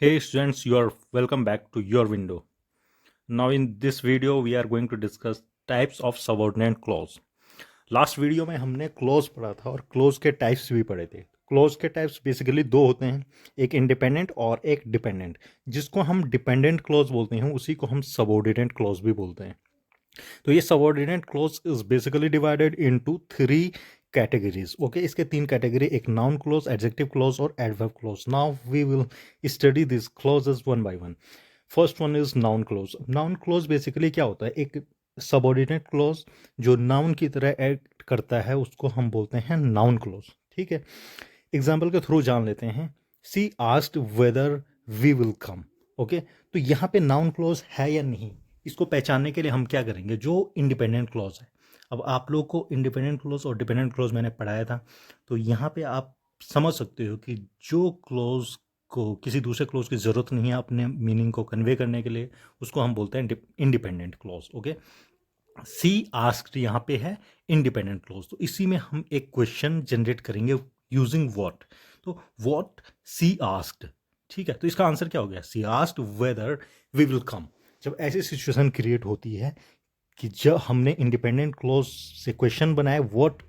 Hey students, you are welcome back to your window. Now in this video we are going to discuss types of subordinate clause. Last video में हमने close पढ़ा था और close के types भी पढ़े थे. क्लोज के टाइप्स बेसिकली दो होते हैं, एक इंडिपेंडेंट और एक डिपेंडेंट. जिसको हम डिपेंडेंट क्लोज बोलते हैं उसी को हम सबऑर्डिनेट क्लोज भी बोलते हैं. तो ये subordinate clause is basically divided into three categories. Okay, इसके तीन कैटेगरी, एक नाउन क्लोज, एडजेक्टिव क्लोज और adverb clause. Now we will study this clauses one by one. First one is noun clause. Noun clause basically क्या होता है? एक subordinate close जो noun की तरह एक्ट करता है उसको हम बोलते हैं नाउन क्लोज. ठीक है, एग्जाम्पल के थ्रू जान लेते हैं. She asked whether we will come. Okay, तो यहाँ पे नाउन क्लोज है या नहीं, इसको पहचानने के लिए हम क्या करेंगे? जो इंडिपेंडेंट क्लोज है. अब आप लोग को इंडिपेंडेंट क्लोज और डिपेंडेंट क्लोज मैंने पढ़ाया था, तो यहाँ पे आप समझ सकते हो कि जो क्लोज को किसी दूसरे क्लोज की ज़रूरत नहीं है अपने मीनिंग को कन्वे करने के लिए, उसको हम बोलते हैं इंडिपेंडेंट क्लोज. ओके, सी आस्क्ड यहाँ पे है इंडिपेंडेंट क्लोज. तो इसी में हम एक क्वेश्चन जनरेट करेंगे यूजिंग व्हाट. तो व्हाट सी आस्क्ड. ठीक है, तो इसका आंसर क्या हो गया? She asked whether we will come. जब ऐसी सिचुएशन क्रिएट होती है कि जब हमने इंडिपेंडेंट क्लोज से क्वेश्चन बनाया व्हाट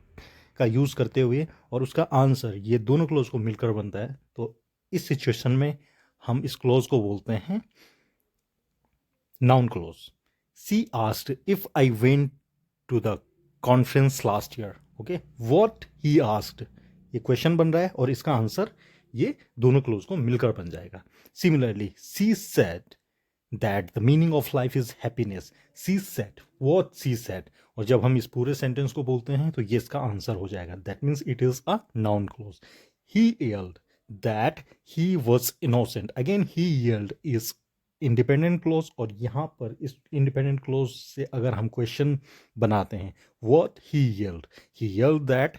का यूज़ करते हुए और उसका आंसर ये दोनों क्लोज को मिलकर बनता है, तो इस सिचुएशन में हम इस क्लोज को बोलते हैं noun clause. She asked if I went to the conference last year. Okay, what he asked, ये क्वेश्चन बन रहा है और इसका आंसर ये दोनों क्लोज को मिलकर बन जाएगा. Similarly, she said that the meaning of life is happiness. She said what she said. और जब हम इस पूरे सेंटेंस को बोलते हैं तो ये इसका आंसर हो जाएगा. That means it is a noun clause. He yelled that he was innocent. Again, he yelled is independent clause और यहाँ पर इस independent clause से अगर हम क्वेश्चन बनाते हैं what he yelled that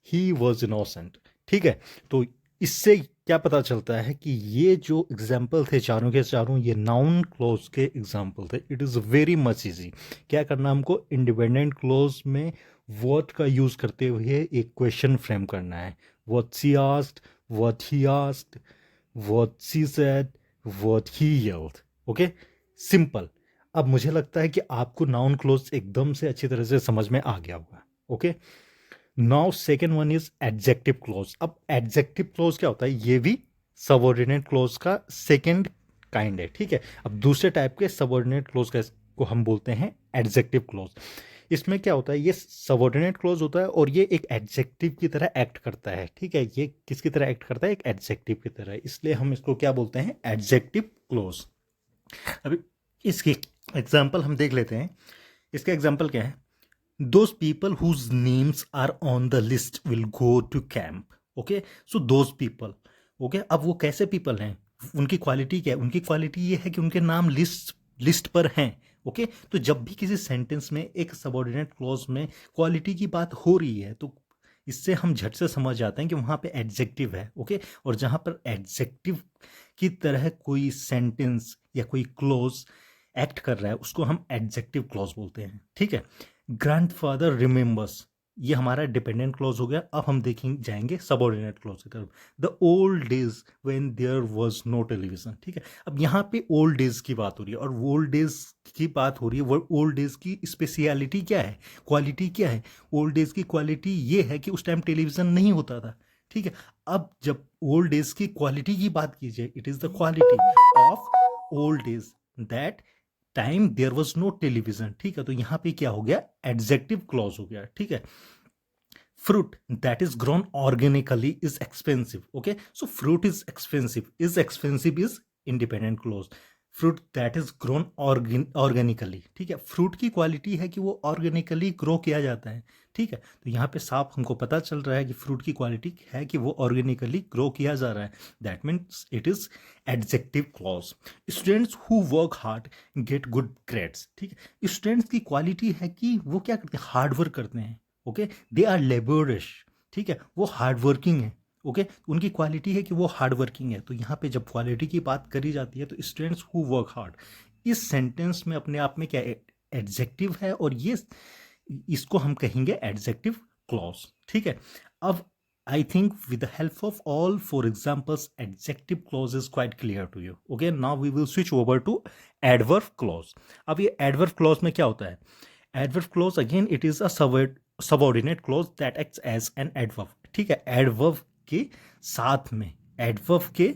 he was innocent. ठीक है, तो इससे क्या पता चलता है कि ये जो एग्जाम्पल थे चारों के चारों ये नाउन क्लोज के एग्जाम्पल थे. It is very much easy. क्या करना हमको? इंडिपेंडेंट क्लोज में व्हाट का यूज़ करते हुए एक क्वेश्चन फ्रेम करना है. What she asked, what he asked, what she said, what he yelled. Okay, simple. अब मुझे लगता है कि आपको नाउन क्लोज एकदम से अच्छी तरह से समझ में आ गया होगा. Okay, now second one is adjective close. अब एडजेक्टिव क्लोज क्या होता है? ये भी सबऑर्डिनेट क्लोज का सेकेंड काइंड है. ठीक है, अब दूसरे टाइप के सबऑर्डिनेट क्लोज का को हम बोलते हैं एडजेक्टिव क्लोज. इसमें क्या होता है? ये सबऑर्डिनेट क्लोज होता है और ये एक एडजेक्टिव की तरह एक्ट करता है. ठीक है, ये किसकी तरह एक्ट करता है? एक एडजेक्टिव की तरह. इसलिए हम इसको क्या बोलते हैं? Adjective close. अभी इसकी एग्जाम्पल हम देख लेते हैं. इसका एग्जाम्पल क्या है? Those people whose names are on the list will go to camp. Okay, so those people. Okay, अब वो कैसे people हैं? उनकी क्वालिटी क्या है? उनकी क्वालिटी ये है कि उनके नाम लिस्ट पर हैं. ओके, तो जब भी किसी सेंटेंस में एक सबऑर्डिनेट क्लॉज में क्वालिटी की बात हो रही है तो इससे हम झट से समझ जाते हैं कि वहाँ पे एडजेक्टिव है. ओके, और जहाँ पर एडजेक्टिव की तरह कोई सेंटेंस या कोई क्लॉज एक्ट कर रहा है उसको हम एडजेक्टिव क्लॉज बोलते हैं. ठीक है, ग्रैंडफादर रिमेंबर्स, ये हमारा डिपेंडेंट क्लॉज हो गया. अब हम देखेंगे जाएंगे सबऑर्डिनेट क्लॉज की तरफ. The old days when there was no television. ठीक है, अब यहाँ पे ओल्ड डेज की बात हो रही है और ओल्ड डेज की बात हो रही है. वो ओल्ड डेज की स्पेशलिटी क्या है, क्वालिटी क्या है? ओल्ड डेज की क्वालिटी ये है कि उस टाइम टेलीविजन नहीं होता था. ठीक है, अब जब ओल्ड डेज की क्वालिटी की बात कीजिए, it is the quality of old days that time there was no television. ठीक है, तो यहां पे क्या हो गया? एडजेक्टिव क्लॉज हो गया. ठीक है, fruit that is grown organically is expensive. Okay, so fruit is expensive is independent clause. Fruit that is grown organically. ठीक है, फ्रूट की क्वालिटी है कि वो ऑर्गेनिकली ग्रो किया जाता है. ठीक है, तो यहाँ पे साफ हमको पता चल रहा है कि फ्रूट की क्वालिटी है कि वो ऑर्गेनिकली ग्रो किया जा रहा है. That means it is adjective clause. Students who work hard get good grades. ठीक है, स्टूडेंट्स की क्वालिटी है कि वो क्या करते हैं? हार्ड वर्क करते हैं. Okay, they are laborious. ठीक है, वो हार्ड वर्किंग है. ओके, उनकी क्वालिटी है कि वो हार्ड वर्किंग है. तो यहाँ पे जब क्वालिटी की बात करी जाती है तो स्टूडेंट्स हु वर्क हार्ड इस सेंटेंस में अपने आप में क्या एडजेक्टिव है और ये इसको हम कहेंगे एडजेक्टिव क्लॉज. ठीक है, अब I think with the help of all four examples, adjective clause is quite clear to you. Okay, now we will switch over to adverb clause. अब ये adverb clause में क्या होता है? Adverb clause again it is a subordinate clause that acts as an adverb. ठीक है, adverb के साथ में adverb के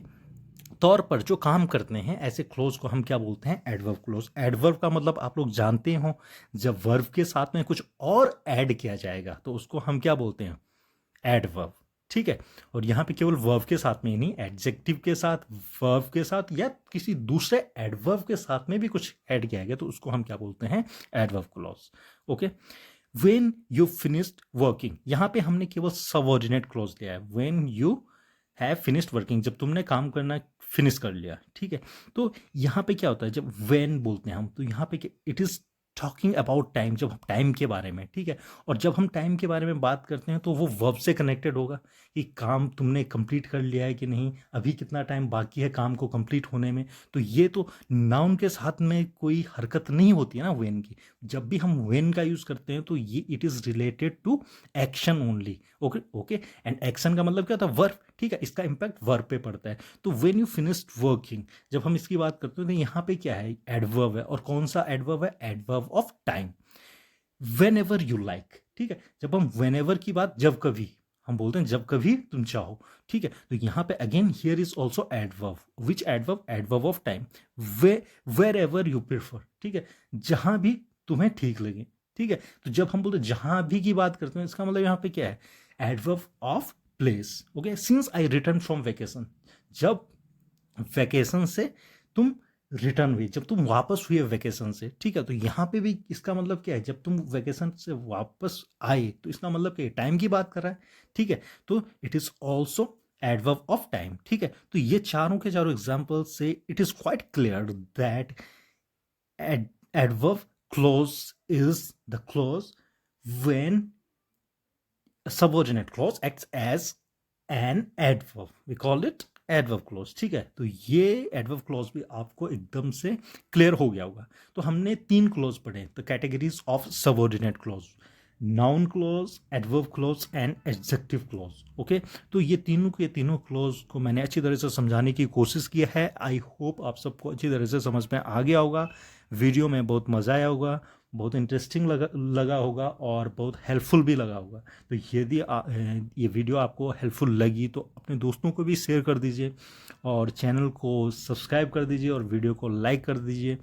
तौर पर जो काम करते हैं ऐसे क्लोज को हम क्या बोलते हैं? Adverb close. एडवर्ब का मतलब आप लोग जानते हो, जब वर्ब के साथ में कुछ और ऐड किया जाएगा तो उसको हम क्या बोलते हैं? एडवर्ब. ठीक है, और यहाँ पे केवल वर्ब के साथ में ही नहीं, एडजेक्टिव के साथ, वर्ब के साथ या किसी दूसरे एडवर्ब के साथ में भी कुछ ऐड किया गया तो उसको हम क्या बोलते हैं? Adverb close. Okay, when you finished working, यहाँ पे हमने केवल सबऑर्डिनेट क्लोज लिया है. When you have finished working, जब तुमने काम करना फिनिश कर लिया. ठीक है, तो यहाँ पे क्या होता है जब व्हेन बोलते हैं हम, तो यहाँ पे it is talking about time, जब हम टाइम के बारे में. ठीक है, और जब हम टाइम के बारे में बात करते हैं तो वो वर्ब से कनेक्टेड होगा कि काम तुमने कंप्लीट कर लिया है कि नहीं, अभी कितना टाइम बाकी है काम को कंप्लीट होने में. तो ये तो नाउन के साथ में कोई हरकत नहीं होती है ना व्हेन की. जब भी हम व्हेन का यूज़ करते हैं तो ये it is related to action only. Okay okay, and action का मतलब क्या होता है? वर्ब. ठीक है, इसका इम्पैक्ट वर्ब पे पड़ता है. तो व्हेन यू फिनिश्ड वर्किंग, जब हम इसकी बात करते हैं तो यहाँ पे क्या है? एडवर्ब है. और कौन सा एडवर्ब है? Adverb of time. When ever you like. ठीक है, जब हम वेन एवर की बात, जब कभी हम बोलते हैं, जब कभी तुम चाहो. ठीक है, तो यहाँ पे again here is also adverb. Which adverb? Adverb of time. Wherever you prefer. ठीक है, जहां भी तुम्हें ठीक लगे. ठीक है, तो जब हम बोलते हैं जहां भी की बात करते हैं, इसका मतलब यहाँ पे क्या है? Adverb of place. Okay, since I return from vacation, जब वेकेशन से तुम रिटर्न हुई, जब तुम वापस हुए वेकेशन से. ठीक है, तो यहाँ पे भी इसका मतलब क्या है? जब तुम वेकेशन से वापस आए तो इसका मतलब क्या है? टाइम की बात कर रहा है. ठीक है, तो it is also adverb of time. ठीक है, तो ये चारों के चारों एग्जाम्पल से it is quite clear that adverb clause is the clause when a subordinate clause acts as an adverb. We call it adverb clause. ठीक है, तो ये adverb clause भी आपको एकदम से क्लियर हो गया होगा. तो हमने 3 क्लोज पढ़े, the categories of subordinate close: noun close, adverb close and adjective close. Okay, तो ये तीनों के तीनों क्लोज को मैंने अच्छी तरह से समझाने की कोशिश की है. आई होप आप सबको अच्छी तरह से समझ में आ गया होगा. वीडियो में बहुत मज़ा आया होगा, बहुत इंटरेस्टिंग लगा होगा और बहुत हेल्पफुल भी लगा होगा. तो यदि ये वीडियो आपको हेल्पफुल लगी तो अपने दोस्तों को भी शेयर कर दीजिए और चैनल को सब्सक्राइब कर दीजिए और वीडियो को लाइक कर दीजिए.